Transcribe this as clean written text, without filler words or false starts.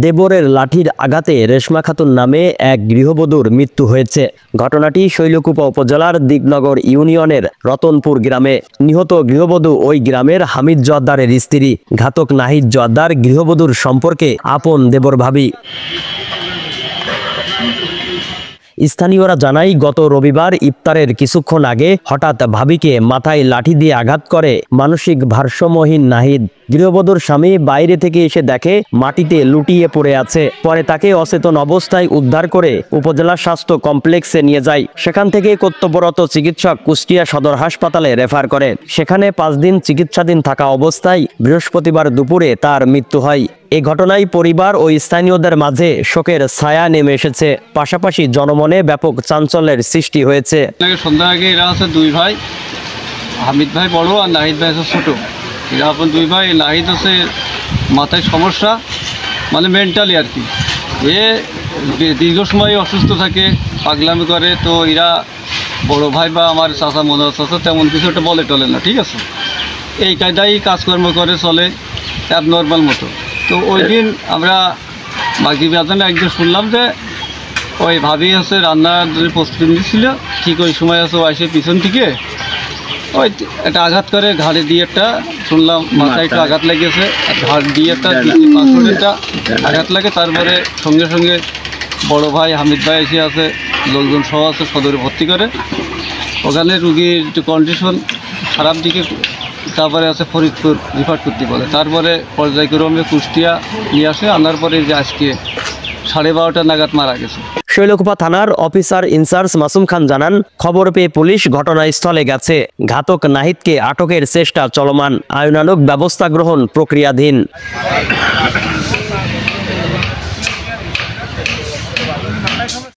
দেবরের লাঠির আঘাতে রেশমা খাতুন নামে এক গৃহবধূর মৃত্যু হয়েছে। ঘটনাটি শৈলকুপা উপজেলার দিগনগর ইউনিয়নের রতনপুর গ্রামে। নিহত গৃহবধূ ওই গ্রামের হামিদ জোয়াদ্দারের স্ত্রী। ঘাতক নাহিদ জোয়াদ্দার গৃহবধূর সম্পর্কে আপন দেবর ভাবি। স্থানীয়রা জানায়, গত রবিবার ইফতারের কিছুক্ষণ আগে হঠাৎ ভাবিকে মাথায় লাঠি দিয়ে আঘাত করে মানসিক ভারসাম্যহীন নাহিদ। গৃহবধূর স্বামী বাইরে থেকে এসে দেখে মাটিতে লুটিয়ে পড়ে আছে। পরে তাকে অচেতন অবস্থায় উদ্ধার করে উপজেলা স্বাস্থ্য কমপ্লেক্সে নিয়ে যায়। সেখান থেকে কর্তব্যরত চিকিৎসক কুষ্টিয়া সদর হাসপাতালে রেফার করেন। সেখানে 5 দিন চিকিৎসাধীন থাকা অবস্থায় বৃহস্পতিবার দুপুরে তার মৃত্যু হয়। এই ঘটনায় পরিবার ও স্থানীয়দের মাঝে শোকের ছায়া নেমে এসেছে। পাশাপাশি জনমনে ব্যাপক চাঞ্চল্যের সৃষ্টি হয়েছে। সন্ধ্যা আগে এরা হচ্ছে 2 ভাই, হামিদ ভাই বড় আর নাহিদ ভাই হচ্ছে ছোট। এরা আপন 2 ভাই। নাহিদ হচ্ছে মাথায় সমস্যা, মানে মেন্টালি আর কি। এ দীর্ঘ সময় অসুস্থ থাকে, পাগলামি করে। তো এরা বড় ভাই বা আমার চাচা মনে হচ্ছে তেমন কিছু একটা বলে টলে না, ঠিক আছে। এই কায়দায় কাজকর্ম করে চলে, অ্যাবনর্মাল মতো। তো ওই দিন আমরা মাগরিব আজানে একদিন শুনলাম যে ওই ভাবি হচ্ছে রান্নার প্রস্তুতি নিচ্ছিল। ঠিক ওই সময় আছে ও আসে পিছন থেকে ওই একটা আঘাত করে, ঘাড়ে দিয়ে একটা শুনলাম মাথায় একটু আঘাত লেগেছে, ঘাড় দিয়ে একটা 5 আঘাত লাগে। তারপরে সঙ্গে সঙ্গে বড় ভাই হামিদ ভাই এসে আছে, লোকজন সহ আছে, সদরে ভর্তি করে। ওখানে রুগীর একটু কন্ডিশন খারাপ দিকে, তারপরে আছে ফরিদপুর রিফার করতে বলে। তারপরে পর্যায়ক্রমে কুষ্টিয়া নিয়ে আসে, আনার পরে যে আজকে 12:30 নাগাদ মারা গেছে। শৈলকুপা থানার অফিসার ইনচার্জ মাসুম খান জানান, খবর পেয়ে পুলিশ ঘটনাস্থলে গেছে। ঘাতক নাহিদকে আটকের চেষ্টা চলমান, আইনানুগ ব্যবস্থা গ্রহণ প্রক্রিয়াধীন।